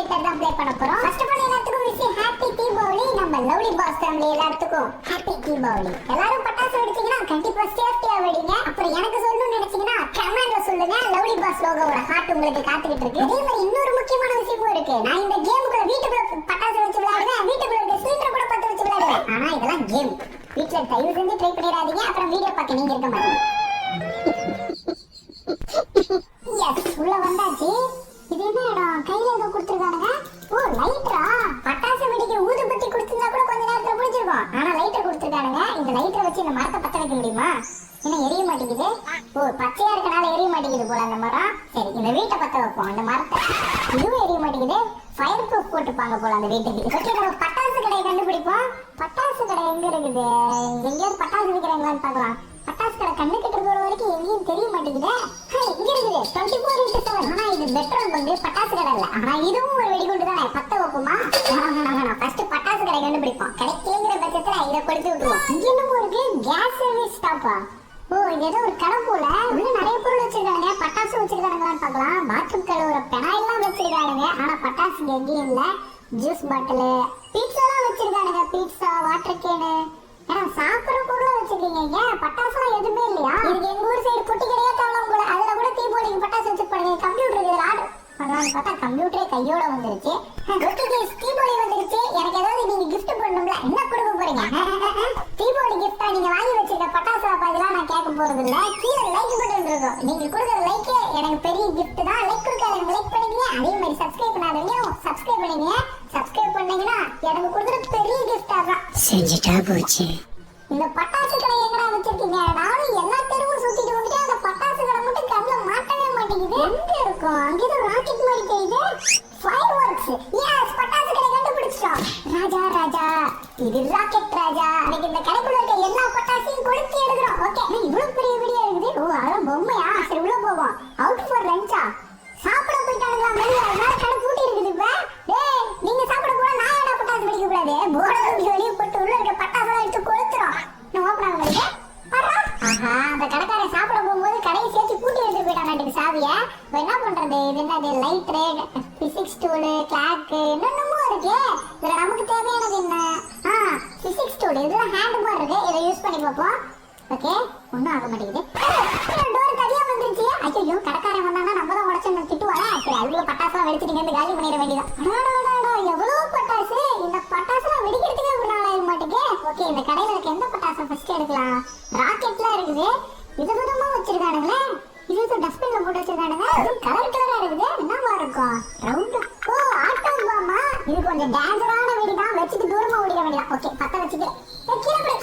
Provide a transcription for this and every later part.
Lighter தான் play பண்ண போறோம். ஃபர்ஸ்ட் ஆஃப் ஆல் எல்லாத்துக்கும் விஷ் ஹேப்பி தீபாவளி. நம்ம லவ்லி பாஸ் ஃபேமிலி எல்லாத்துக்கும் ஹேப்பி தீபாவளி. எல்லாரும் பட்டாசு வெடிச்சீங்கன்னா கண்டிப்பா சேஃப்டியா வெடிங்க. அப்புறம் எனக்கு சொல்லணும்னு நினைச்சீங்கன்னா கமெண்ட்ல சொல்லுங்க. லவ்லி பாஸ் லோகோவோட ஹார்ட் உங்களுக்கு காத்துக்கிட்டு இருக்கு. அதே மாதிரி இன்னொரு முக்கியமான விஷயமும் இருக்கு. நான் இந்த கேமுக்குள்ள வீட்டுக்குள்ள பட்டாசு வச்சு விளையாடுவேன், வீட்டுக்குள்ள இருக்க சிலிண்டர் கூட பத்த வச்சு விளையாடுவேன். ஆனா இதெல்லாம் கேம். வீட்டுல தயவு செஞ்சு ட்ரை பண்ணிடாதீங்க. அப்புறம் வீடியோ பார்க்க நீங்க இருக்க மாட்டீங்க. எஸ், உள்ள வந்தாச்சு. இது என்ன இடம்? கையில ஏதோ கொடுத்துருக்கானுங்க. ஓ, லைட்டரா? பட்டாசு வெடிக்க ஊதுபத்தி கொடுத்திருந்தா கூட கொஞ்ச நேரத்துல முடிஞ்சிருக்கும். ஆனா லைட்டர் கொடுத்துருக்கானுங்க. இந்த லைட்டரை வச்சு இந்த மரத்தை பத்த வைக்க முடியுமா? என்ன எரிய மாட்டேங்குது? ஓ, பச்சையா இருக்கனால எரிய மாட்டேங்குது போல அந்த மரம். சரி, இந்த வீட்டை பத்த வைப்போம். அந்த மரத்தை இதுவும் எரிய மாட்டேங்குது. ஃபயர் ப்ரூஃப் போட்டுப்பாங்க போல அந்த வீட்டுக்கு. ஓகே, நம்ம பட்டாசு கடையை கண்டுபிடிப்போம். பட்டாசு கடை எங்க இருக்குது? எங்கேயாவது பட்டாசு விற்கிறாங்களான்னு பார்க்கலாம். பட்டாசு கடை கண்ணு கிட்ட போற வரைக்கும் எங்கேயும் தெரிய மாட்டேங்குது. இங்க இருக்குது 24x7. ஆனா இது பெட்ரோல் பங்கு, பட்டாசு கடை இல்ல. ஆனா இதுவும் ஒரு வெடிகுண்டு தானே, பத்த வைப்போமா? ஃபர்ஸ்ட் பட்டாசு கடை கண்டுபிடிப்போம். கிடைக்கலங்கிற பட்சத்துல இதை கொடுத்து விட்டுருவோம். இங்க என்னமோ இருக்கு, கேஸ் சர்வீஸ் ஸ்டாப்பா? ஓ, இது ஏதோ ஒரு கடை போல. உள்ள நிறைய பொருள் வச்சிருக்காங்க. பட்டாசு வச்சிருக்காங்களான்னு பார்க்கலாம். பாத்ரூம் கழுவுற பெனாயிலாம் வச்சிருக்கானுங்க. ஆனா பட்டாசு எங்கேயும் இல்ல. ஜூஸ் பாட்டில், பீட்சா எல்லாம் வச்சிருக்கானுங்க. பீட்சா, வாட்டர் கேனு, சாப்பிடுற பொருளை வச்சிருக்கீங்க. பட்டாசுலாம் எதுவுமே இல்லையா? இதுக்கு எங்க ஊர் சைடு பொட்டி கிடையா தவளம் கூட. அதுல கூட தீபாவளிக்கு பட்டாசு வச்சிருப்பாங்க. கம்ப்யூட்டர் இதுல ஆர்டர் பண்ணலாம்னு பார்த்தா கம்ப்யூட்டரே கையோட வந்துருச்சு. தீபாவளி வந்துருச்சு. எனக்கு ஏதாவது நீங்க கிஃப்ட் பண்ணணும்ல, என்ன கொடுக்க போறீங்க? தீபாவளி கிஃப்டா நீங்க வாங்கி வச்சிருக்க பட்டாசு பாதிலாம் நான் கேட்க போறது இல்ல. கீழே லைக் பட்டன் இருக்கும். நீங்க கொடுக்குற லைக் எனக்கு பெரிய கிஃப்ட் தான். லைக் கொடுக்காதவங்க லைக் பண்ணிக்கங்க. அதே மாதிரி சப்ஸ்கிரைப் பண்ணாதவங்க சப்ஸ்கிரைப் பண்ணிக்கங்க. சப்ஸ்கிரைப் பண்ணீங்கன்னா எனக்கு கொடுக்குற பெரிய கிஃப்டா தான். செஞ்சுட்டா போச்சு. இந்த பட்டாசு கடை எங்கடா வச்சிருக்கீங்க? நானும் எல்லா தெருவும் சுத்திட்டு வந்துட்டு அந்த பட்டாசு கடை மட்டும் கண்ணுல மாட்டவே மாட்டேங்குது. எங்க இருக்கும்? அங்கேதான் ராக்கெட் மாதிரி தெரியுது. Fire works. எஸ், பட்டாசு கடை கண்டுபிடிச்சிட்டோம். ராஜா ராஜா, இது ராக்கெட் ராஜா. அன்னைக்கு இந்த கடைக்குள்ள இருக்க எல்லா பட்டாசையும் கொளுத்தி எடுக்கிறோம். ஓகே, இவ்வளவு பெரிய வீடியோ இருக்குது. ஓ, அதெல்லாம் பொம்மையா? சரி, உள்ள போவோம். அவுட் ஃபார் லஞ்சா? சாப்பிட போயிட்டானுங்களா? வெளியே அதனால கடை பூட்டி இருக்குது. இப்ப டேய், நீங்க சாப்பிட போனா நான் ஏடா பட்டாசு வெடிக்க கூடாது? போர்டை வெளியே போட்டு உள்ள இருக்க பட்டாசெல்லாம் எடுத்து கொளுத்துறோம். நான் ஓப்பன் ஆக முடியாது. ஆஹா, அந்த கடைக்காரன் சாப்பிட போகும்போது கடையை சேர்த்து பூட்டி எடுத்து போயிட்டான் சாவிய. இப்போ என்ன பண்றது? இது என்னது? லைட்ரு, பிசிக்ஸ் டூலு, கிளாக்கு, என்னென்னமோ இருக்கு. இதுல நமக்கு தேவையானது என்ன? Physics tool. இதெல்லாம் ஹேண்ட் மாதிரி இருக்கு. இதை யூஸ் பண்ணி பார்ப்போம். ஓகே, ஒன்றும் ஆக மாட்டேங்குது. டோர் தனியா வந்துருச்சு. ஐயோ, கடைக்காரன் வந்தானா நம்ம தான் உடச்சு திட்டுவாங்க. சரி, அதுக்குள்ள பட்டாசுலாம் வெடிச்சிட்டு வந்து காலி பண்ணிட வேண்டியதான். எவ்வளவு பட்டாசு! இந்த பட்டாசுலாம் வெடிக்கிறதுக்கே ஒரு நாள் ஆக மாட்டேங்க. ஓகே, இந்த கடையில இருக்க எந்த பட்டாசை ஃபர்ஸ்ட் எடுக்கலாம்? ராக்கெட்லாம் இருக்குது. விதவிதமா வச்சிருக்கானுங்களே. இது டஸ்ட்பின்ல போட்டு வச்சிருக்கானுங்க. கலர் கலரா இருக்குது. என்னவா இருக்கும்? ரவுண்ட். ஓ, ஆட்டோ பாமா. இது கொஞ்சம் டேஞ்சரான வெடி தான். வச்சுட்டு தூரமா ஓடிட வேண்டியதான். ஓகே, பத்த வச்சுட்டு கீழே போய்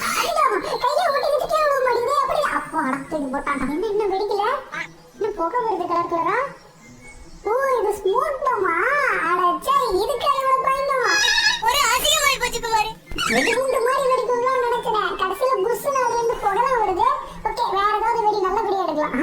கையை ஓட்டிக்கிட்டு கீழே விட மாட்டேங்குது. அப்படி அப்போ அடத்துக்கு போட்டான். இன்னும் வெடிக்கல. இன்னும் புகை வருது கலர் கலரா. ஓ, இது ஸ்மோக் பாமா. அடச்சே, இதுக்கு இவ்வளவு பயந்தோம். ஒரு அசிங்கமாய் போச்சு குமாரி. வெடிகுண்டு மாதிரி வெடிக்கும்லாம் நினைச்சேன். கடைசியில புஷ்ஷுன்னு அதுல இருந்து புகைலாம் வருது. ஓகே, வேற ஏதாவது வெடி நல்லபடியா எடுக்கலாம்.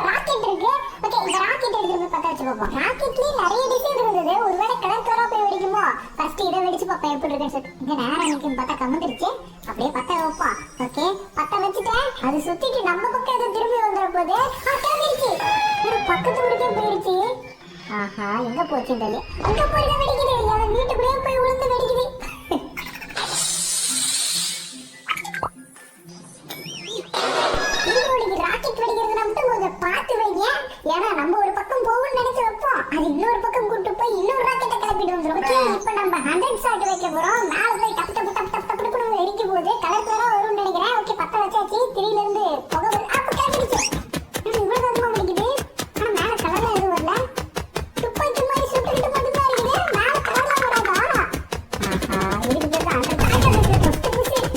ராக்கெட் இருக்கு. ஓகே, இந்த ராக்கெட் எடுத்துட்டு போய் பத்த வச்சு பார்ப்போம். ராக்கெட்லயே நிறைய டிசைன் இருந்தது. ஒருவேளை கலர் கலரா போய் வெடிக்குமோ? ஃபர்ஸ்ட் இதை வெடிச்சு பார்ப்பேன் எப்படி இருக்குன்னு சொல்லி. இங்க நேரம் நிற்கும் பார்த்தா கமந்துருச்சு. அப்படியே பத்த வைப்போம். ஓகே, பத்த வச்சுட்டேன். அது சுத்திட்டு நம்ம பக்கம் எதுவும் திரும்பி வந்துட போகுது. கிளம்பிருச்சு. ஒரு பக்கத்து ஊருக்கே போயிருச்சு. ஆஹா, எங்க போச்சு தெரியல. எங்க போய் வெடிக்குது? அவன் வீட்டுக்குள்ளேயே போய் விழுந்து வெடிக்குது. ராக்கெட் வெடிக்கிறதுனா மட்டும் கொஞ்சம் பார்த்து வைங்க. ஏன்னா நம்ம ஒரு பக்கம் போகும்னு நினைச்சு வைப்போம். அது இன்னொரு பக்கம் கூட்டு போய் இன்னொரு ராக்கெட்டை கிளப்பிட்டு வந்துடும். இப்ப நம்ம 100 ஷாட் வைக்க போறோம். மேல போய் டப் டப் டப் டப் டப்னு வெடிக்க போகுது. கலர் கலரா வரும்னு நினைக்கிறேன். ஓகே, பத்த வச்சாச்சு. திரியில இருந்து புகை வருது. அப்ப கிளம்பிடுச்சு. இவ்வளவு தூரமா வெடிக்குது. ஆனா மேல கலர்லாம் எதுவும் வரல. துப்பாக்கி மாதிரி சுட்டுக்கிட்டு மட்டும் தான் இருக்குது. மேல கலர்லாம் வராதா? இதுக்கு பேர் தான்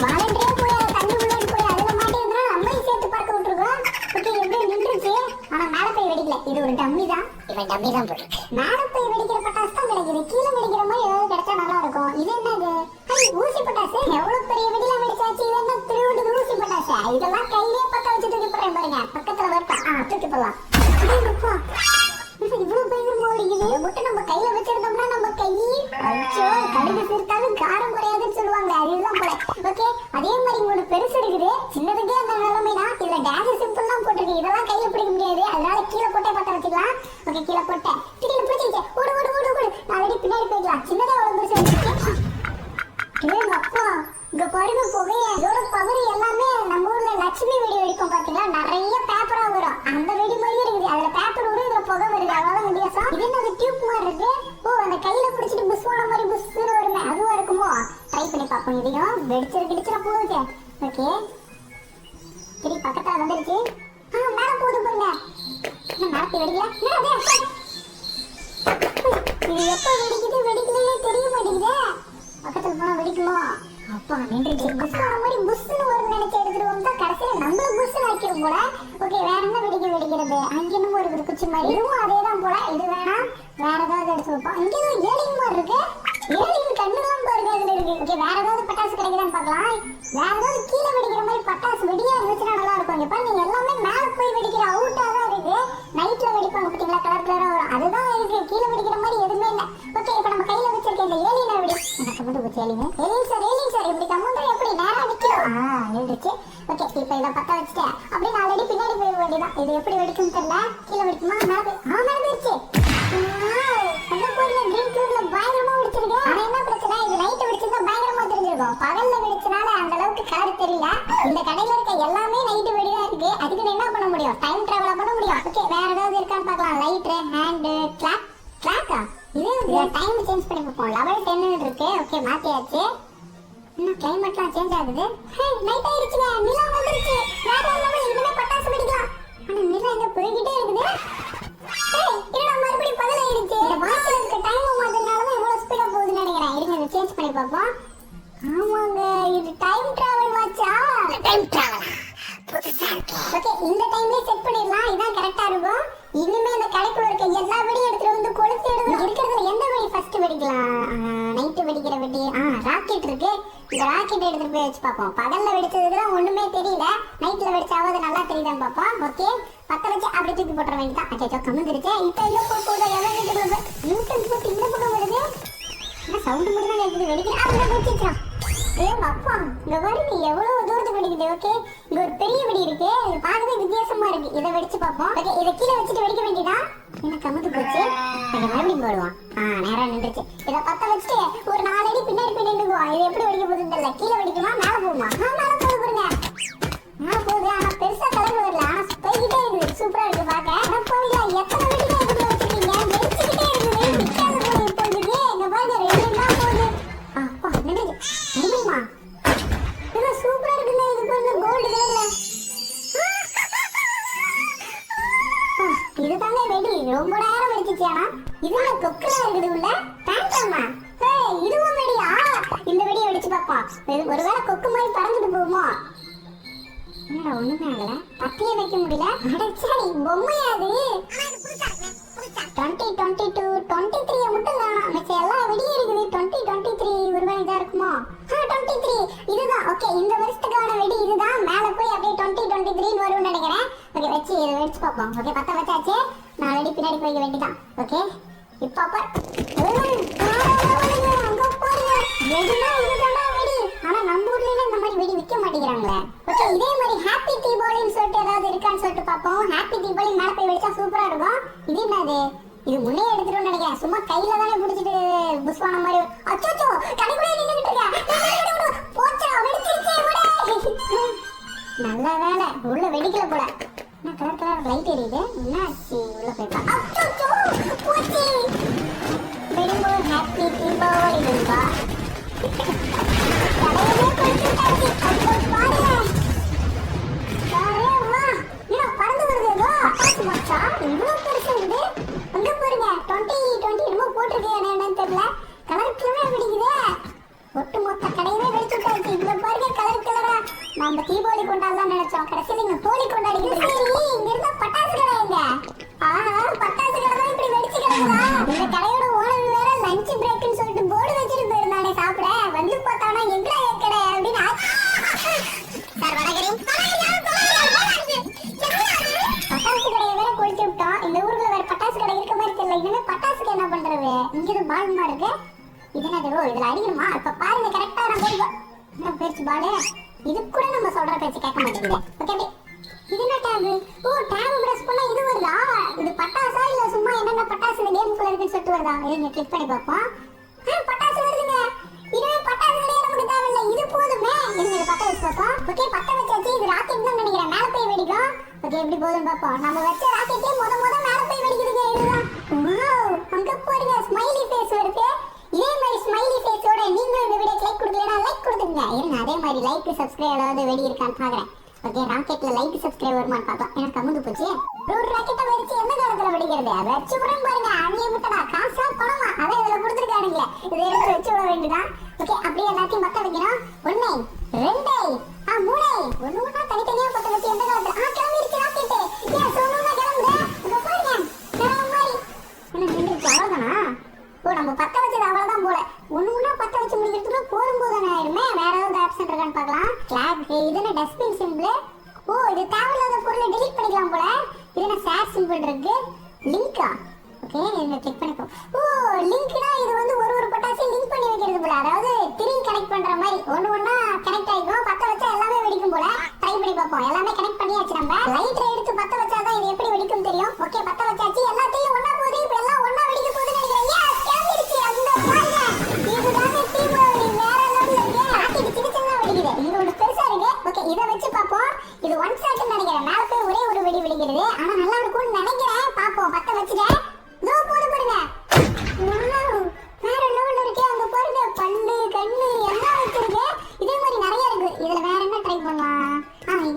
வாலண்டியா போய் தண்ணி உள்ளே போய் அதுல மாட்டேன்னா நம்மளையும் சேர்த்து பார்க்க விட்டுருக்கோம். ஓகே, எப்படியும் நின்றுச்சு. ஆனா மேல போய் வெடிக்கல. இது ஒரு டம்மி தான். இவன் டம்மி தான் போட்டு மேல போய் வெடிக்கிற பட்டாசு தான் கிடைக்குது. கீழே வெடிக்கிற மாதிரி ஏதாவது கிடைச்சா நல்லா இருக்கும். இது என்னது? ஊசி பட்டாசு. எவ்வளவு பெரிய வெடிலாம் வெடிச்சாச்சு. இது என்ன திருவிட்டு ஊசி பட்டாசு? இதெல்லாம் கையிலே பத்த வச்சு தூக்கி போடுறேன் பாருங்க. பக்கத்துல வரட்டும். தூக்கி போடலாம். இவ்வளவு பயங்கரமா வெடிக்குது. மட்டும் நம்ம கையில வச்சிருந்தோம்னா நம்ம கை அச்சோ கடுகு சேர்த்தாலும் காரம் குறையாதுன்னு சொல்லுவாங்க. அதுதான் போல. ஓகே, அதே மாதிரி இங்க பெருசு இருக்குது. சின்னதுக்கே அந்த நிலைமை தான். இதுல டேன்ஸ் சிம்பிள் தான் போட்டிருக்கு. இதெல்லாம் கையில பிடிக்க முடியாது. அதனால கீழே போட்டே பத்த வச்சுக்கலாம். ஓகே, கீழே போட்டேன். திடீர்னு பிடிச்சிருச்சு. ஓடு ஓடு ஓடு ஓடு. நான் பின்னாடி போய்க்கலாம். இதையும் வெடிச்சிட போகுது. ஓகே சரி பக்கத்துல வந்துருச்சு. மேல போகுது பாருங்க. நடத்தி வெடிக்கல. இது எப்ப வெடிக்கலையே தெரிய மாட்டேங்குது. பக்கத்துல போனா வெடிக்குமா? அப்பா நின்றுச்சு. புஷ்வான மாதிரி புஷ்னு ஒரு நினைச்சு எடுத்துருவோம் தான் கடைசியில நம்மள புஷ்னு ஆக்கிரும் போல. ஓகே வேற என்ன வெடிக்கிறது? அங்க என்னமோ இருக்குது குச்சி மாதிரி. இதுவும் அதேதான் போல. இது வேணாம், வேற ஏதாவது எடுத்து வைப்போம். இங்க ஏதோ ஏலியன் மாதிரி இருக்கு. ஏலியன் கண்ணுலாம் பாருங்க அதுல இருக்கு. ஓகே வேற ஏதாவது பட்டாசு கிடைக்குதான்னு பார்க்கலாம். வேற ஏதாவது கீழே வெடிக்கிற மாதிரி பட்டாசு வெடியா இருந்துச்சுன்னா நல்லா இருக்கும். இங்க பாருங்க எல்லாமே மேல போய் வெடிக்கிற அவுட்டா தான் இருக்கு. நைட்ல வெடிப்பாங்க பாத்தீங்களா, கலர் கலரா வரும். அதுதான் இருக்கு. கீழே வெடிக்கிற மாதிரி எதுவுமே இல்லை. ஓகே இப்ப நம்ம கையில வச்சிருக்க இந்த ஏலியனை வெடி. எனக்கு வந்து போச்சு ஏலியன். ஏலியன் சார் இப்படி கம்முன்றா எப்படி நேரா நிக்கிறோம்? எழுதிச்சு. ஓகே இப்ப இதை பத்த வச்சுட்டேன். அப்படியே நாலடி பின்னாடி போய் வேண்டியதான். இது எப்படி வெடிக்கும் தெரியல. கீழே வெடிக்குமா? மேல போயிருச்சு. கிரீன் கலர்ல பயங்கரமா வெடிச்சிருக்கு. ஆனா என்ன பிரச்சனை, இது நைட் வெடிச்சிருந்தா பயங்கரமா தெரிஞ்சிருக்கும். பகல்ல வெடிச்சனால அந்த அளவுக்கு கலர் தெரியல. இந்த கடையில இருக்க எல்லாமே நைட் வெடிதான் இருக்கு. அதுக்கு என்ன பண்ண முடியும்? டைம் டிராவலா பண்ண முடியும். ஓகே வேற ஏதாவது இருக்கான்னு பார்க்கலாம். லைட், ஹேண்ட், கிளாக்கா? இது டைம் சேஞ்ச் பண்ணி பார்ப்போம். லெவல் 10 இருக்கு. ஓகே மாத்தியாச்சு. இன்னும் கிளைமேட்லாம் சேஞ்ச் ஆகுது. நைட் ஆயிடுச்சுங்க. நிலா வந்துருச்சு. வேற லெவல். இனிமே பட்டாசு வெடிக்கலாம். ஆனா நிலா இங்க போய்கிட்டே இருக்குது. என்னடா மறுபடியும் பகல் ஆயிடுச்சு. இந்த வாட்ச்ல இருக்க டைம் மாத்தனால தான் இவ்வளவு ஸ்பீடா போகுதுன்னு நினைக்கிறேன். இருங்க இதை சேஞ்ச் பண்ணி பார்ப்போம். ஆமாங்க இது டைம் டிராவல் வாட்சா? டைம் டிராவல் ஓகே இந்த டைம்லயே செட் பண்ணிடலாம். இதான் கரெக்டா இருக்கும். இனிமே இந்த கடைக்குள்ள இருக்க எல்லா வெடியும் எடுத்துட்டு வந்து கொளுத்தி எடுக்கணும். இருக்கிறதுல எந்த வெடி ஃபர்ஸ்ட் வெடிக்கலாம்? நைட்டு வெடிக்கிற வெடி. ராக்கெட் இருக்கு. இந்த ராக்கெட் எடுத்துட்டு போய் வச்சு பார்ப்போம். பகல்ல வெடிச்சதுக்குதான் ஒண்ணுமே தெரியல. நைட்ல வெடிச்சாவது நல்லா தெரியுதான்னு பார்ப்போம். ஓகே பத்த வச்சு அப்படி தூக்கி போட்டுற வேண்டியதான். அச்சோ கம்மிருச்சு. இப்ப இல்ல போட்டு நியூட்டன் போட்டு இந்த பக்கம் வருது. சவுண்ட் மட்டும் தான் கேட்குது. வெடிக்கிறேன். அப்பா இங்க பாருங்க எவ்வளவு தூரத்துக்கு வெடிக்குது. ஓகே இங்க ஒரு பெரிய வெடி இருக்கு. இது பார்க்கவே வித்தியாசமா இருக்கு. இதை வெடிச்சு பார்ப்போம். ஓகே இதை கீழே வச்சுட்டு வெடிக்க வேண்டியதான். என்ன கமுத்து போச்சு. மறுபடியும் போடுவான். நேரா நின்றுச்சு. இதை பத்த வச்சுட்டு ஒரு 4 அடி பின்னாடி போய் நின்றுக்குவோம். இது எப்படி வெடிக்க போகுதுன்னு தெரியல. கீழே வெடிக்குமா மேல போகுமா? மேல போகுது பாருங்க. மேல போகுது. ஆனா பெருசா கலர் வரல. ஆனா போய்கிட்டே இருக்குது. சூப்பரா இருக்கு பார்க்க. ஆனா போயில எத்தனை வெடிக்கா இதுக்குள்ள வச்சிருக்கீங்க? வெடிச்சுக்கிட்டே இருக்குது. நிக்காத போகுது போகுது. இங்க பாருங்க 2 தான் போகுது. அப்பா நின்றுச்சு. முடியுமா? இது சூப்பரா இருக்குங்க. இது பாருங்க கோல்டு கலர்ல. இது தாங்க வெடி. ரொம்ப நேரம் வெடிச்சிச்சு. ஆனா இதுல கொக்கலா இருக்குது உள்ள. பேண்டாமா இதுவும் வெடியா? இந்த வெடியை வெடிச்சு பார்ப்போம். ஒருவேளை கொக்கு மாதிரி பறந்துட்டு போகுமோ? என்னடா ஒண்ணுமே ஆகல. பத்தியே வைக்க முடியல. அடச்சாடி பொம்மையா அது? 2022 23 மட்டும் காணோம். மிச்ச எல்லா வெடியும் இருக்குது. 2023 ஒருவேளை இதா இருக்குமோ? 23 இதுதான். ஓகே இந்த வருஷத்துக்கான வெடி இதுதான். மேல போய் அப்படியே 2023 வரும்னு நினைக்கிறேன். ஓகே வச்சு இதை வெடிச்சு பார்ப்போம். ஓகே பத்த வச்சாச்சு. 4 அடி பின்னாடி போய்க்க வேண்டியதான். ஓகே இப்போ அங்க பாருங்க வெடினா இதுதான்டா வெடி. ஆனா நம்ம ஊர்ல இந்த மாதிரி வெடி விற்க மாட்டேங்கிறாங்களே. ஓகே இதே மாதிரி ஹாப்பி தீபாவளின்னு சொல்லிட்டு ஏதாவது இருக்கான்னு சொல்லிட்டு பார்ப்போம். ஹாப்பி தீபாவளி மேல போய் வெடிச்சா சூப்பரா இருக்கும். இது என்னது? இது முன்னே எடுத்துட்டு நினைக்கிறேன். சும்மா கையில தானே பிடிச்சிட்டு புஷ்வான மாதிரி. அச்சோ கடைக்குள்ளே நின்னுகிட்டு இருக்கேன். போச்சா வெடிச்சிருச்சே. நல்ல வேலை உள்ள வெடிக்கல போல. என்ன கலர் லைட் எரியுது. என்னாச்சு? உள்ள போய்ப்பா. அச்சோ போச்சு. வெடிங்கோ ஹாப்பி தீபாவளி வெடிப்பா. கடையிலே கொடுத்துட்டாச்சு. அப்போ பாருங்க. அரேவா என்ன பறந்து வருது ஏதோ. அப்பாச்சி மச்சா இவ்வளவு பெருசா இருக்குது. அங்க பாருங்க 2020 என்னமோ போட்டிருக்கேன். என்னன்னு தெரியல. கலர் கலரா வெடிக்குதே. ஒட்டு மொத்த கடையிலே வெடிச்சு விட்டாச்சு. இங்க பாருங்க கலர் கலரா. நம்ம தீபாவளி கொண்டாடலாம் நினைச்சோம். கடைசியில் இங்க ஹோலி கொண்டாடிக்கிட்டு. சரி இங்க இருந்தா பட்டாசு கடை எங்க? பட்டாசு கடை தான் இப்படி வெடிச்சு கிடக்குதா? இந்த கடையோட ஓனர் வேற லஞ்ச் பிரேக்னு சொல்லிட்டு போர்டு வச்சுட்டு போயிருந்தானே சாப்பிட. வந்து பார்த்தானா எங்கடா கடை அப்படின்னு. பட்டாசு கடையை வேற கொளுத்தி விட்டோம். இந்த ஊர்ல வேற பட்டாசு கடை இருக்க மாதிரி தெரியல. இனிமே பட்டாசுக்கு என்ன பண்றது? இங்க இது பால்மா இருக்கு. இது என்னது? இதுல அடிக்கணுமா? இப்ப பாருங்க கரெக்டா நான் போய் என்ன பேச்சு பாலு. இது கூட நம்ம சொல்ற பேச்சு கேட்க மாட்டேங்குது. ஓகே இது என்ன டேப்? டேப் பிரஸ் பண்ணா இது வருதா? இது பட்டாசா இல்ல சும்மா என்னென்ன பட்டாசு இந்த கேமுக்குள்ள இருக்குன்னு சொல்லிட்டு வருதா? இதை கிளிக் பண்ணி பார்ப்போம். பட்டாசு வருதுங்க. இதுவே பட்டாசு கிடையாது நமக்கு தேவையில்லை. இது போதுமே. இது பத்த வச்சு பார்ப்போம். ஓகே பத்த வச்சாச்சு. இது ராக்கெட் தான் நினைக்கிறேன். மேல போய் வெடிக்கும். ஓகே எப்படி போதுன்னு பார்ப்போம். நம்ம வச்ச ராக்கெட்டே முத மேல போய் வெடிக்குதுங்க. இதுதான். அங்க பாருங்க ஸ்மைலி ஃபேஸ் வருது. இதே மாதிரி ஸ்மைலி ஃபேஸோட நீங்களும் இந்த வீடியோக்கு லைக் கொடுக்கலனா லைக் கொடுத்துங்க. மாதிரி லைக் சப்ஸ்கிரைப் ஏதாவது வெடி இருக்கான்னு பாக்குறேன். ஓகே, ராக்கெட்ல லைக் சப்ஸ்கிரைப் வருமான்னு பார்க்கலாம். எனக்கு கமுந்து போச்சு. ஒரு ராக்கெட்டை வெடிச்சு எந்த காலத்துல வெடிக்கிறது? வச்சு விடுறேன் பாருங்க. அநியமிட்டடா, காசா பணமா அதை இதுல கொடுத்துருக்கானுங்க. இதை எடுத்து வச்சு விட வேண்டியதான். ஓகே, அப்படியே எல்லாத்தையும் பத்த வைக்கணும். 1 2 3 ஒண்ணு ஒண்ணா தனித்தனியா பத்த வச்சு எந்த காலத்துல கிளம்பிடுச்சு ராக்கெட்டு. ஏன் சொன்னா கிளம்புது? இங்க பாருங்க, கிளம்பு மாதிரி என்ன நின்றுச்சு. அவ்வளவுதானா? ஓ, நம்ம பத்த வச்சது அவ்வளவுதான் போல. ஒண்ணு ஒண்ணா பத்த வச்சு முடிக்கிறதுக்குள்ள போதும்போது ஆயிருமே. வேற ஏதாவது ஆப்ஷன் இருக்கான்னு பார்க்கலாம். ஃபிளாக், இது என்ன டஸ்ட்பின் சிம்பிள். ஓ, இது தேவையில்லாத பொருளை டெலீட் பண்ணிக்கலாம் போல. இது என்ன சேட் சிம்பிள் இருக்கு. லிங்கா? ஓகே, இத செக் பண்ணிக்கோ. ஓ, லிங்க்னா இது வந்து ஒரு பட்டாசையும் லிங்க் பண்ணி வைக்கிறது போல. அதாவது திரும்பி கனெக்ட் பண்ற மாதிரி ஒண்ணு ஒண்ணா கனெக்ட் ஆயிக்கும். பத்த வச்சா எல்லாமே வெடிக்கும் போல. ட்ரை பண்ணி பார்ப்போம். எல்லாமே கனெக்ட் பண்ணியாச்சு. நம்ம லைட்ல எடுத்து பத்த வச்சாதான் இது எப்படி வெடிக்கும் தெரியும். ஓகே, பத்த வச்சாச்சு. எல்லாத்தையும் ஒண்ணா போகுது. இப்ப எல்லாம் ஒண்ணா வெடிக்க போகுதுன்னு நினைக்கிறேன். எஸ், கிளம்பிடுச்சு. அந்த பாருங்க, இதுதானே தீபாவளி. வேற லெவல்ல இருக்கு. ராக்கெட் சின்னதா வெடிக்குது. இது ஒரு பெருசா இருக்கு. ஓகே, இத வச்சு பாப்போம். இது 1 ஷாட்னு நினைக்கிறேன். மேல போய் ஒரே ஒரு வெடி வெடிக்கிறது. ஆனா நல்லா இருக்கும்னு நினைக்கிறேன். பாப்போம். பத்த வச்சுட்டேன். இதோ போடு பாருங்க. வேற லெவல்ல இருக்கு. அங்க பாருங்க, பல்லு கண்ணு எல்லாம் வச்சிருக்கு. இதே மாதிரி நிறைய இருக்கு. இதுல வேற என்ன ட்ரை பண்ணலாம்?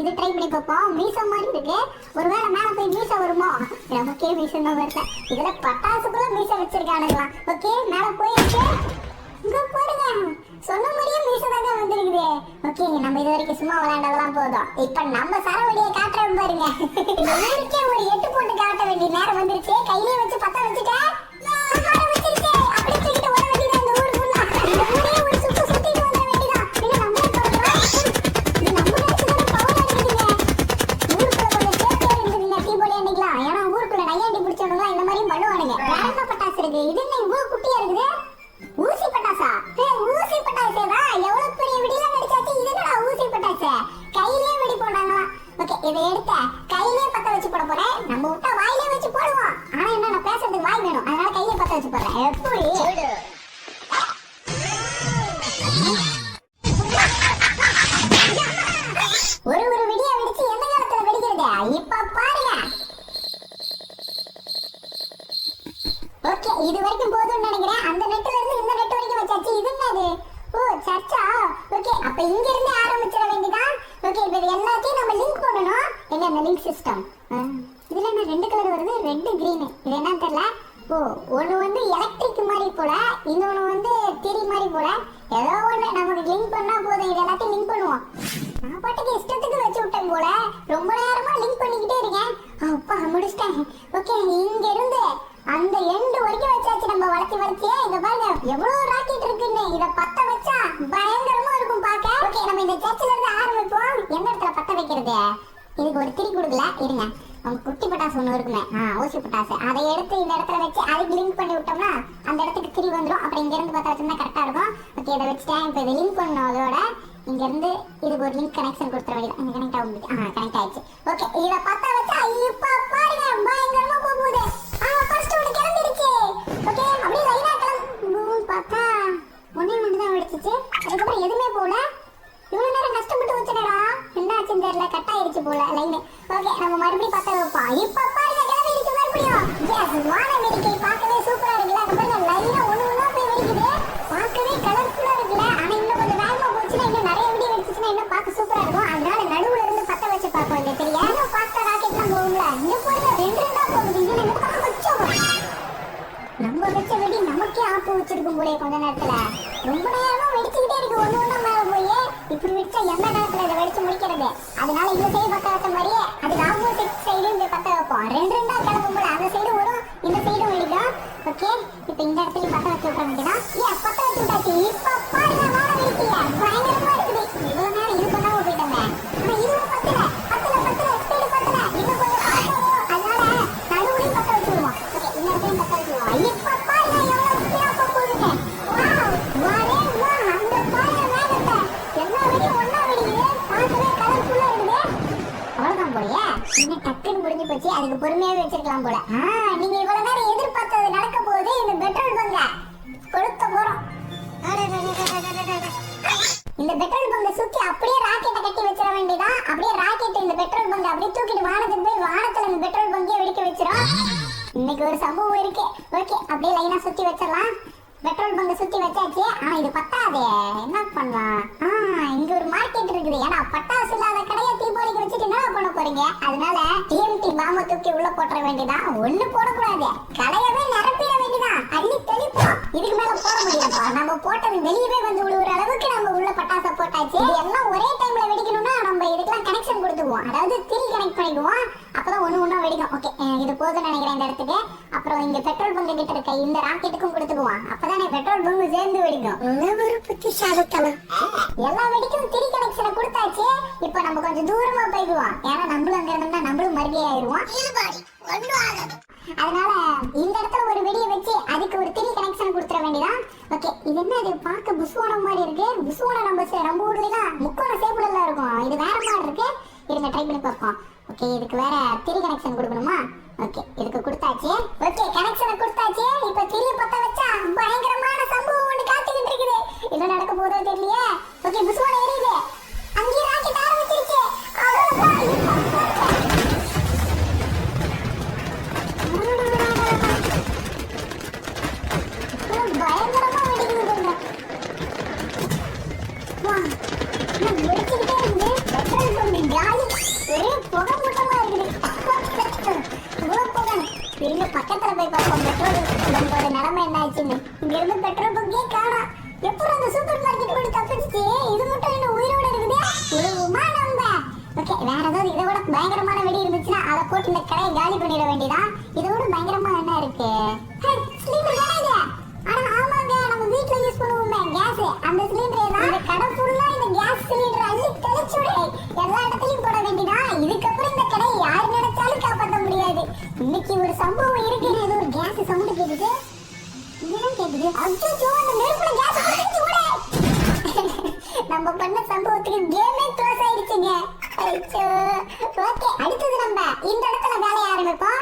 இது ட்ரை பண்ணி பார்ப்போம். மீசம் மாதிரி இருக்கு. ஒருவேளை மேல போய் மீசம் வருமோ? நமக்கே மீசம் தான் வருது. இதுல பட்டாசுக்குள்ள மீசம் வச்சிருக்கானுங்களா? ஓகே, மேல போயிருக்கு. இங்க பாருங்க, சொன்ன மாதிரியே மீசதாங்க வந்திருக்குது. ஓகே, நம்ம இது வரைக்கும் சும்மா விளையாண்டதெல்லாம் போதும். இப்ப நம்ம சரவடியை காட்டுறோம் பாருங்க. ஊருக்கே ஒரு 8 போட்டு காட்ட வேண்டிய நேரம் வந்துருச்சு. கையிலே வச்சு பத்த வச்சுட்டேன். அப்படி தூக்கிட்டு ஓட வேண்டியதான் இந்த ஊர் ஃபுல்லா. இந்த ஊரே ஒரு சுத்து சுத்திட்டு வர வேண்டியதான். பின்ன நம்மளே போறோம். இது நம்ம நினைச்சதான பவர் அடிக்குதுங்க. ஊருக்குள்ள கொஞ்சம் சேஃப்டியா இருந்துருங்க. தீபாவளி அன்னைக்கலாம். ஏன்னா ஊருக்குள்ள நையாண்டி பிடிச்சவங்க இந்த மாதிரி பண்ணுவானுங்க. வேற என்ன பட்டாசு இருக்கு? இது என்ன இவ்வளவு குட்டியா இருக்குது? ஊசி பட்டாசா? ஊசி பட்டாசேவா? எவ்வளவு பெரிய வெடியில வெடிச்சாச்சு. இது என்னடா ஊசி பட்டாசு? கையிலே வெடி போடுறாங்களா? ஓகே, இதை எடுத்த கையிலே பத்த வச்சு போட போறேன். நம்ம விட்டா வாயிலே வச்சு போடுவோம். ஆனா என்ன, நான் பேசுறதுக்கு வாய் வேணும். அதனால கையிலே பத்த வச்சு போடுறேன். எப்படி? ஒரு வெடியா வெடிச்சு எந்த காலத்துல வெடிக்கிறது? இப்ப பாருங்க. ஓகே, இது வரைக்கும் போதும்னு நினைக்கிறேன். அந்த நெட்ல இருந்து இந்த நெட் வரைக்கும் வச்சாச்சு. இது என்னது? ஓ, சர்ச்சா? ஓகே, அப்ப இங்க இருந்து ஆரம்பிச்சிட வேண்டியதான். ஓகே, இப்ப இது எல்லாத்தையும் நம்ம லிங்க் பண்ணனும். என்ன அந்த லிங்க் சிஸ்டம்? இதுல என்ன 2 கலர் வருது? Red green. இது என்னன்னு தெரியல. ஓ, ஒன்னு வந்து எலக்ட்ரிக் மாதிரி போல, இன்னொன்னு வந்து திரி மாதிரி போல. ஏதோ ஒண்ணு நமக்கு லிங்க் பண்ணா போதும். இது எல்லாத்தையும் லிங்க் பண்ணுவோம். நான் பாட்டுக்கு இஷ்டத்துக்கு வச்சு விட்டேன் போல. ரொம்ப நேரமா லிங்க் பண்ணிக்கிட்டே இருக்கேன். அப்பா, முடிச்சிட்டேன். ஓகே, இங்க இருந்து அந்த எண்டு வரைக்கும் வச்சாச்சு. நம்ம வளைச்சு இங்க பாருங்க எவ்வளவு ராக்கெட் இருக்குன்னு. இத பத்த வச்சா பயங்கரமா இருக்கும் பாக்க. ஓகே, நம்ம இந்த சர்ச்சில இருந்து ஆரம்பிப்போம். எந்த இடத்துல பத்த வைக்கிறது? இதுக்கு ஒரு திரி கொடுக்கல. இருங்க, அவங்க குட்டி பட்டாசு ஒண்ணு இருக்குமே, ஊசி பட்டாசு. அதை எடுத்து இந்த இடத்துல வச்சு அதுக்கு லிங்க் பண்ணி விட்டோம்னா அந்த இடத்துக்கு திரி வந்துடும். அப்புறம் இங்க இருந்து பத்த வச்சோம்னா கரெக்டா இருக்கும். ஓகே, இதை வச்சுட்டேன். இப்ப இதை லிங்க் பண்ணோம். அதோட இங்க இருந்து இதுக்கு ஒரு லிங்க் கனெக்ஷன் கொடுத்துற வேண்டியது. இங்க கனெக்ட் ஆகும். கனெக்ட் ஆயிடுச்சு. ஓகே, இத பத்த வச்சா இப்ப பாருங்க பயங்கரமா போகுது. ஃபர்ஸ்ட் ஒன்னு கிளம்பிடுச்சு. ஓகே, அப்படியே லைனா கிளம்பு பார்த்தா ஒண்ணே ஒண்ணு தான் வெடிச்சிச்சு. அதுக்கப்புறம் எதுவுமே போல. இவ்வளவு நேரம் கஷ்டப்பட்டு வச்சடா, என்ன ஆச்சுன்னு தெரியல. கட் ஆயிடுச்சு போல லைன். ஓகே, நம்ம மறுபடியும் பத்த வைப்போம். இப்ப பாருங்க கிளம்பிடுச்சு மறுபடியும். எஸ், வான வேடிக்கை பார்க்கவே சூப்பரா இருக்குல்ல. அது பாருங்க லைனா ஒண்ணு ஒண்ணா போய் வெடிக்குது. பார்க்கவே கலர்ஃபுல்லா இருக்குல்ல. ஆனா இன்னும் கொஞ்சம் வேகமா போச்சுன்னா இன்னும் நிறைய வெடி வெடிச்சுன்னா இன்னும் பார்க்க சூப்பரா இருக்கும். அதனால நடுவுல இருந்து பத்த வச்சு பார்ப்போம். இந்த தெரியும் ஏன்னா ஃபாஸ்டா ராக்கெட்லாம் போகும்ல. இங்க பாருங்க 2 போகுது. இது நம்ம பக்கம் வச்சோம். நம்ம வச்ச வெடி நமக்கே ஆப்பு வச்சிருக்கும் போல. கொஞ்ச நேரத்துல ரொம்ப நேரமா வெடிச்சுக்கிட்டே இருக்கு. ஒண்ணு ஒண்ணா மேல போய் இப்படி வச்சா எந்த நேரத்துல இதை வெடிச்சு முடிக்கிறது? அதனால இந்த சைடு பத்த வச்ச மாதிரியே அதுக்கு ஆப்போசிட் சைடு இந்த பத்த வைப்போம். 2 கிளம்பும் போல. அந்த சைடு வரும், இந்த சைடும் வெடிக்கும். ஓகே, இப்ப இந்த இடத்துல பத்த வச்சு விட வேண்டியதான். பத்த வச்சு விட்டாச்சு. இப்ப பாருங்க வான வெடிக்கையா பயங்கரமா இருக்குது. இவ்வளவு நேரம் இது பண்ணாம போயிட்டாங்க. ஆனா இதுவும் பத்தல ஸ்பீடு பத்தல. இன்னும் கொஞ்சம் அதனால நடுவுலையும் பத்த வச்சு விடுவோம். ஓகே, இந்த இடத்தையும் பத்த வச்சு விடுவோம். இப்ப பாருங்க எவ்வளவு ஸ்பீடா போகுதுங்க. வாரே வா, அந்த பாருங்க வேகத்தை. எல்லா வெடியும் ஒண்ணா வெடிக்குது. பார்க்கவே கலர்ஃபுல்லா இருக்குது. அவ்வளவுதான் போலயே. இன்னும் டக்குன்னு முடிஞ்சு போச்சு. அதுக்கு பொறுமையாவே வச்சிருக்கலாம் போல. நீங்க இவ்வளவு நேரம் எதிர்பார்த்தது நடக்க போகுது. இந்த பெட்ரோல் பங்க கொளுத்த போறோம். இந்த பெட்ரோல் பங்க சுத்தி அப்படியே ராக்கெட்டை கட்டி வச்சிட வேண்டியதான். அப்படியே ராக்கெட் இந்த பெட்ரோல் பங்க அப்படியே தூக்கிட்டு வானத்துக்கு போய் வானத்துல இந்த பெட்ரோல் பங்கே வெடிக்க வச்சிரும். இன்னைக்கு ஒரு சம்பவம் இருக்கு. ஓகே, அப்படியே லைனா சுத்தி வச்சிடலாம். பெட்ரோல் பங்க சுத்தி வச்சாச்சு. இது பத்தாதே. என்ன பண்ணலாம்? இங்க ஒரு மார்க் இருக்குது. ஏன்னா பட்டாசு இல்லாத கடையை தீபாவளிக்கு வச்சுட்டு என்ன பண்ண போறீங்க? அதனால டிஎம்டி பாம்பை தூக்கி உள்ள போட்டுற வேண்டியதான். ஒண்ணு போடக்கூடாது, கடையவே நிரப்பிட வேண்டியதான். அள்ளி தெளிப்போம். இதுக்கு மேல போட முடியாதுப்பா. நம்ம போட்டது வெளியவே வந்து விழுவுற அளவுக்கு நம்ம உள்ள பட்டாசை போட்டாச்சு. இது எல்லாம் ஒரே டைம்ல வெடிக்கணும்னா நம்ம இதுக்கெல்லாம் கனெக்ஷன் கொடுத்துக்குவோம். அதாவது திரி கனெக்ட் பண்ணிக்குவோம். அப்பதான் ஒண்ணு வெடிக்கும். ஓகே, இது போதும்னு நினைக்கிறேன் இந்த இடத்துக்கு. அப்புறம் இங்க பெட்ரோல் பங்க் கிட்ட இருக்க இந்த ராக்கெட்டுக்கும் கொடுத்துக்குவோம். அப்பதானே பெட்ரோல் பங்கு சேர்ந்து வெடிக்கும். ஒரு புத்திசாலித்தனம். எல்லா வெடிக்கும் திரி கனெக்ஷனை கொடுத்தாச்சு. இப்ப நம்ம கொஞ்சம் தூரமா போய்க்குவோம். ஏன்னா நம்மளும் அங்க இருந்தோம்னா நம்மளும் மறுபடியும் ஆயிடுவோம். அதனால இந்த இடத்துல ஒரு வெடியை வச்சு அதுக்கு ஒரு திரி கனெக்ஷன் கொடுத்துட வேண்டியதான். ஓகே, இது என்ன இது பார்க்க புஸ்வானம் மாதிரி இருக்கு. புஸ்வானம் நம்ம ஊர்லாம் முக்கோண சேப்புல இருக்கும். இது வேற மாதிரி இருக்கு. இருங்க ட்ரை பண்ணி பார்ப்போம். ஓகே, இதுக்கு வேற திரி கனெக்ஷன் கொடுக்கணுமா? ஓகே, இதுக்கு கொடுத்தாச்சு. ஓகே, கனெக்ஷனை கொடுத்தாச்சு. இப்ப திரிய பத்த வச்சா பயங்கரமான சம்பவம் ஒண்ணு காத்துக்கிட்டு இருக்குது. என்ன நடக்க போதோ தெரியலையே. ஓகே, புஸ்வானம் எரியுது. அங்கேயே ராக்கெட் ஆரம்பிச்சிருச்சு. பயங்கரமா வெடிக்குது. வெடிச்சுக்கிட்டே இருந்து பெட்ரோல் பங்க் காலி. ஒரே புகை மூட்டமா இருக்குது. இவ்வளவு புகை. திரும்ப பக்கத்துல போய் பார்ப்போம் பெட்ரோல் பங்கோட நிலைமை என்ன ஆச்சுன்னு. இங்க இருந்து பெட்ரோல் பங்கே காணோம். எப்படி அந்த சூப்பர் மார்க்கெட் கூட தப்பிச்சு இது மட்டும் என்ன உயிரோட இருக்குது? உருவமா நம்ம. ஓகே, வேற ஏதாவது இதை விட பயங்கரமான வெடி இருந்துச்சுன்னா அதை போட்டு இந்த கடையை காலி பண்ணிட வேண்டியதான். இதை விட பயங்கரமா என்ன இருக்கு? சிலிண்டர் தானே இது? ஆனா ஆமாங்க, நம்ம வீட்ல யூஸ் பண்ணுவோமே கேஸ், அந்த சிலிண்டர் தான். இந்த கடை ஃபுல்லா இந்த கேஸ் சிலிண்டர் அள்ளி தெளிச்சுடு. எல்லா இடத்துலயும் போட வேண்டியதான். இதுக்கப்புறம் இந்த கடை யார் நினைச்சாலும் காப்பாற்ற முடியாது. இன்னைக்கு ஒரு சம்பவம் இருக்கு. ஏதோ ஒரு கேஸ் சவுண்ட் கேக்குது. இதெல்லாம் கேக்குது. அச்சோ, அந்த நெருப்புல கேஸ் பிடிச்சு விடு. நம்ம பண்ண சம்பவத்துக்கு கேமே க்ளோஸ் ஆயிடுச்சுங்க. ஐயோ. ஓகே, அடுத்தது நம்ம இந்த இடத்துல வேலைய ஆரம்பிப்போம்.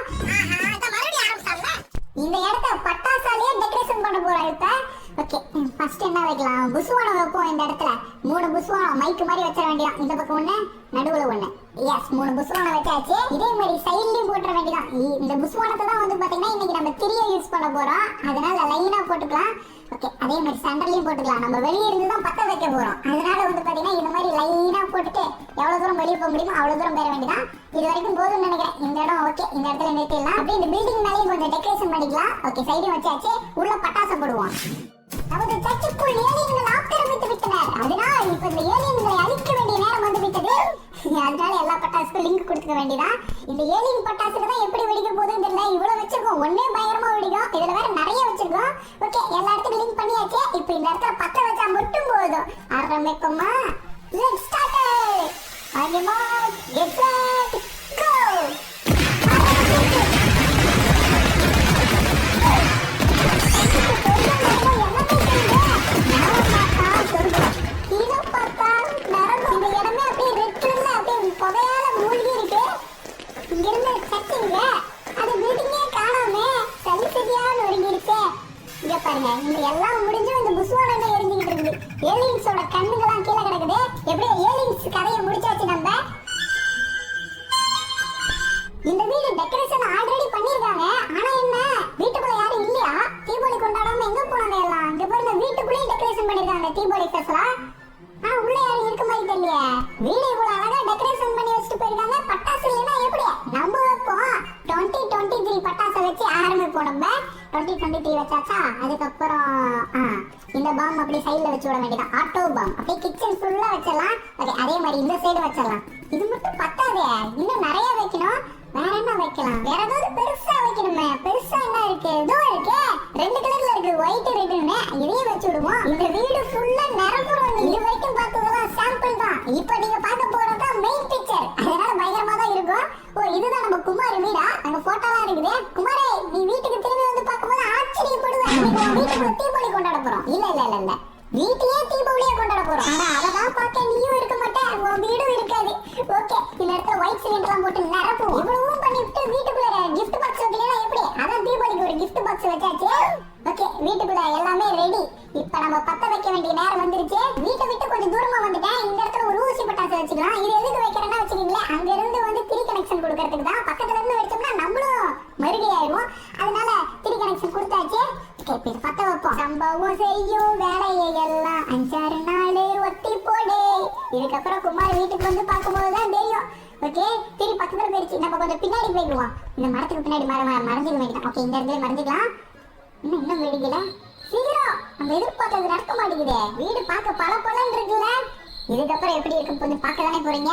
இந்த இடத்த பட்டாசாலியே டெக்கரேஷன் பண்ண போறோம் இப்ப. ஓகே, ஃபர்ஸ்ட் என்ன வைக்கலாம்? புஸ்வானம் வைப்போம். இந்த இடத்துல 3 புஸ்வானம் மைக் மாதிரி வச்சிட வேண்டியதான். இந்த பக்கம் ஒண்ணு, நடுவுல ஒண்ணு. எஸ், 3 புஸ்வானம் வச்சாச்சு. இதே மாதிரி சைட்லயும் போட்டுற வேண்டியதான். இந்த புஸ்வானத்தை தான் வந்து பாத்தீங்கன்னா இன்னைக்கு நம்ம திரிய யூஸ் பண்ண போறோம். அதனால லைனா போட்டுக்கலாம். ஓகே, அதே மாதிரி சென்டர்லயும் போட்டுக்கலாம். நம்ம வெளியே இருந்து தான் பத்த வைக்க போறோம். அதனால வந்து பாத்தீங்கன்னா இந்த மாதிரி லைனா போட்டுட்டு எவ்வளவு தூரம் வெளியே போக முடியுமோ அவ்வளவு தூரம் போயிட வேண்டியதான். இது வரைக்கும் போதும்னு நினைக்கிறேன். இந்த இடம் ஓகே, இந்த இடத்துல நிறுத்திடலாம். அப்படியே இந்த பில்டிங் மேலேயும் கொஞ்சம் டெக்கரேஷன் பண்ணிக்கலாம். ஓகே, சைடும் வச்சாச்சு. உள்ள பட்டாசு போடுவோம். நமது சர்ச்சுக்குள் ஏலியன்கள் ஆக்கிரமித்து விட்டனர். அதனால் இப்ப இந்த ஏலியன்களை அழிக்க வேண்டிய நேரம் வந்து விட்டது. அதனால எல்லா பட்டாசுக்கும் லிங்க் கொடுத்துக்க வேண்டியதான். இந்த ஏலியன் பட்டாசுக்கு தான் எப்படி வெடிக்க போகுதுன்னு தெரியல. இவ்வளவு வச்சிருக்கோம், ஒன்னே பயங்கரமா வெடிக்கும். இதுல வேற நிறைய வச்சிருக்கோம். ஓகே, எல்லா இடத்துக்கும் லிங்க் பண்ணியாச்சு. இப்போ இந்த இடத்துல பத்த வச்சா மட்டும் போதும். ஆரம்பிப்போமா? Let's start. ஆகிமா, கெட் செட், கோ. புகையால மூழ்கி இருக்கு. இங்க இருந்து சட்டிங்க அது வீட்டுக்கே காணாமே சரி சரியான ஒருங்கிருச்சு. இங்க பாருங்க, இந்த எல்லாம் முடிஞ்சு இந்த புஸ்வானமே எரிஞ்சுக்கிட்டு இருக்குது. ஏலியன்ஸோட கண்ணுங்கெல்லாம் கீழே கிடக்குது. எப்படியோ ஏலியன்ஸ் கதையை முடிச்சாச்சு. நம்ம இந்த வீடு டெக்கரேஷன் ஆல்ரெடி பண்ணிருக்காங்க. ஆனா என்ன, வீட்டுக்குள்ள யாரும் இல்லையா? தீபாவளி கொண்டாடாம எங்க போனாங்க எல்லாம்? இங்க பாருங்க, வீட்டுக்குள்ளேயே டெக்கரேஷன் பண்ணிருக்காங்க தீபாவளி ஸ்பெஷலா. உள்ள யாரும் இருக்க மாதிரி தெரியல. வீடு இவ்வளவு அழகா டெக்கரேஷன் பண்ணி வச்சுட்டு போயிருக்காங்க. பட்டாசு இல்லைன்னா எப்படி? நம்ம வைப்போம். 2023 பட்டாசை வச்சு ஆரம்பிப்போம். நம்ம 2023 வச்சாச்சா, அதுக்கப்புறம் இந்த பாம் அப்படியே சைட்ல வச்சு விட வேண்டியதான். ஆட்டோ பாம் அப்படியே கிச்சன் ஃபுல்லா வச்சிடலாம். ஓகே, அதே மாதிரி இந்த சைடு வச்சிடலாம். இது மட்டும் பத்தாதே, இன்னும் நிறைய வைக்கணும். வேற என்ன வைக்கலாம்? வேற ஏதாவது பெருசா வைக்கணுமே. பெருசா என்ன இருக்கு? இதோ இருக்கு, 2 கலர்ல இருக்கு, ஒயிட் ரெட்னு. இதையே வச்சு விடுவோம். இந்த வீடு ஃபுல்லா நிரப்புறோம். இது வரைக்கும் பார்த்ததெல்லாம் சாம்பிள் தான். இப்போ நீங்க பார்க்க போறது மெயின் பிக்சர். அதனால பயங்கரமா தான் இருக்கும். ஓ, இதுதான் நம்ம குமார் வீடா? அங்க போட்டோலாம் இருக்குது. குமாரே, நீ வீட்டுக்கு திரும்பி வந்து பார்க்கும்போது ஆச்சரியப்படுவேன். வீட்டுக்குள்ள தீபாவளி கொண்டாட போறோம். இல்ல வீட்டையே தீபாவளியா கொண்டாட போறோம். ஆனா அததான் பார்க்க நீயும் இருக்க மாட்டேன், உன் வீடும் இருக்காது. ஓகே, இந்த இடத்துல ஒயிட் சிலிண்டர்லாம் போட்டு நிரப்புவோம். இவ்வளவும் பண்ணிட்டு வீட்டுக்குள்ள கிஃப்ட் பாக்ஸ் வைக்கலாம். எப்படி? அதான் தீபாவளிக்கு ஒரு கிஃப்ட் பாக்ஸ் வச்சாச்சு. ஓகே, வீட்டுக்குள்ள எல்லாமே ரெடி. இப்ப நம்ம பத்த வைக்க வேண்டிய நேரம் வந்துருச்சு. வீட்டை விட்டு கொஞ்சம் தூரமா வந்துட்டேன். இந்த இடத்துல ஒரு ஊசி பட்டாசு வச்சுக்கலாம். இது எதுக்கு வைக்கிறேன்னா வச்சுக்கீங்களா, அங்க இருந்து வந்து திரி கனெக்ஷன் கொடுக்கறதுக்கு தான். பக்கத்துல இருந்து வச்சோம்னா நம்மளும் மறுகை ஆயிடுவோம். அதனால திரி கனெக்ஷன் கொடுத்தாச்சு. ஓகே, பத்த வைப்போம். சம்பவம் செய்யும் வேலையை எல்லாம் 5-6 நாள் ஒத்தி போடு. இதுக்கப்புறம் குமார் வீட்டுக்கு வந்து பார்க்கும்போது தான் தெரியும். ஓகே, சரி பக்கத்துல போயிடுச்சு. நம்ம கொஞ்சம் பின்னாடி போயிடுவோம். இந்த மரத்துக்கு பின்னாடி மறைஞ்சிக்க வேண்டியதான். ஓகே, இந்த இடத்துல மறைஞ்சிக்கலாம். இன்னும் வெடிக்கல. சீக்கிரம், நம்ம எதிர்பார்த்தது நடக்க மாட்டேங்குதே. வீடு பார்க்க பல பலன்னு இருக்குல்ல. இதுக்கப்புறம் எப்படி இருக்கும் கொஞ்சம் பார்க்க தானே போறீங்க.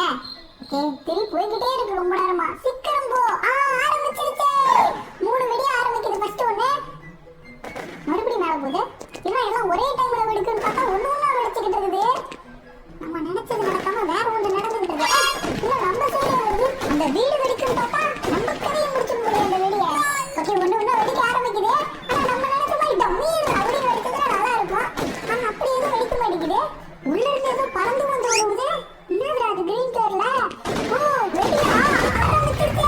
ஓகே, திருப்பி போய்கிட்டே இருக்கு ரொம்ப நேரமா. சீக்கிரம் போ. ஆரம்பிச்சிருச்சு. 3 வெடி ஆரம்பிக்குது. ஃபர்ஸ்ட் ஒண்ணு, மறுபடியும் மேல போகுது. எல்லாம் ஒரே டைம்ல வெடிக்குன்னு பார்த்தா ஒண்ணு ஒண்ணா வெடிச்சுக்கிட்டு இருக்குது. நம்ம நினைச்சது நடக்காம வேற ஒன்று நடந்துகிட்டு இருக்கு. இல்ல நம்ம சைடு வருது. அந்த வீடு வெடிக்குன்னு பார்த்தா நம்ம கதையை முடிச்சுக்க முடியும் அந்த வெடியை. ஓகே, ஒண்ணு ஒண்ணா வெடிக்க ஆரம்பிக்குது. ஆனா நம்ம நினைச்ச மாதிரி டம்மீர் அப்படி வெடிச்சதுன்னா நல்லா இருக்கும். ஆனா அப்படி எதுவும் வெடிக்க மாட்டேங்குது. உள்ள இருந்து ஏதோ பறந்து வந்து வருது. என்னது அது கிரீன் கலர்ல? ஓ, வெடியா ஆரம்பிச்சிருச்சு.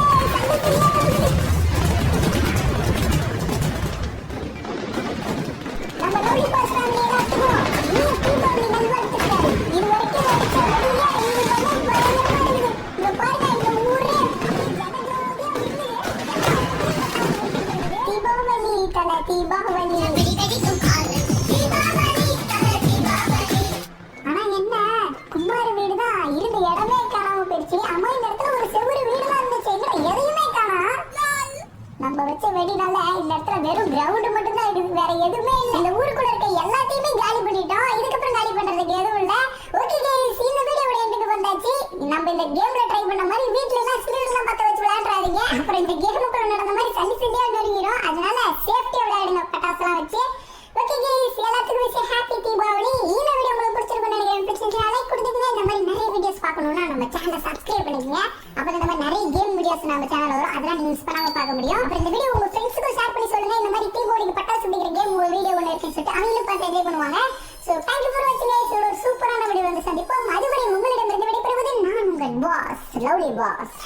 நம்ம லோலி பாஸ் ஃபேமிலி எல்லாத்துக்கும் நீங்க தீபாவளி நல்வாழ்த்துக்கள். இது வரைக்கும் வெடிச்ச வெடியா இது பண்ண பயங்கரமா இருக்குது. இங்க பாருங்க, இந்த ஊரே தீபாவளி தல தீபாவளி. ஆனா என்ன, குமார் வீடுதான் இருந்த இடமே காணாம போயிடுச்சு. அம்மா இந்த இடத்துல ஒரு செவ்வறு வீடுலாம் இருந்துச்சு. எதையுமே காணா. நம்ம வச்ச வெடினால இந்த இடத்துல வெறும் கிரவுண்ட் மட்டும் தான் இருக்குது. வேற எதுவுமே இல்லை. இந்த ஊருக்குள்ள இருக்க எல்லாத்தையுமே காலி பண்ணிட்டோம். இதுக்கப்புறம் காலி பண்றதுக்கு எதுவும் இல்லை. ஓகே गाइस, இந்த வீடியோட எண்டுக்கு வந்தாச்சு. நம்ம இந்த கேம்ல ட்ரை பண்ண மாதிரி வீட்ல எல்லாம் ஸ்கிரீன்லாம் பத்த வச்சு விளையாடுறாதீங்க. அப்புறம் இந்த கேமுக்குள்ள நடந்த மாதிரி சல்லி சல்லியா நொறுங்கிடும். அதனால சேஃப்டியா விளையாடுங்க பட்டாசுலாம் வச்சு. ஓகே गाइस, எல்லாத்துக்கும் விஷ் ஹாப்பி தீபாவளி. இந்த வீடியோ உங்களுக்கு பிடிச்சிருக்கும்னு நினைக்கிறேன். பிடிச்சிருந்தா லைக் கொடுத்துங்க. இந்த மாதிரி நிறைய வீடியோஸ் பார்க்கணும்னா நம்ம சேனலை சப்ஸ்கிரைப் பண்ணிக்கங்க. அப்பதான் இந்த மாதிரி நிறைய கேம் வீடியோஸ் நம்ம சேனல்ல வரும். அதெல்லாம் நீங்க மிஸ் பண்ணாம பார்க்க முடியும். அப்புறம் இந்த வீடியோ உங்க ஃப்ரெண்ட்ஸ்க்கு ஷேர் பண்ணி சொல்லுங்க. இந்த மாதிரி தீபாவளிக்கு பட்டாசு வெடிக்கிற கேம் ஒரு வீடியோ ஒன்று இருக்குன்னு சொல்லிட்டு அவங்களும் பார்த்து என்ஜாய் பண்ணுவாங்க. ஸோ தேங்க்யூ ஃபார் வாட்சிங் गाइस. ஒரு சூப்பரான வீடியோ வந்து சந்திப்போம். அதுவரை உங்களிடமிருந்து விடைபெறுவது நான் உங்கள் பாஸ், லவ்லி பாஸ்.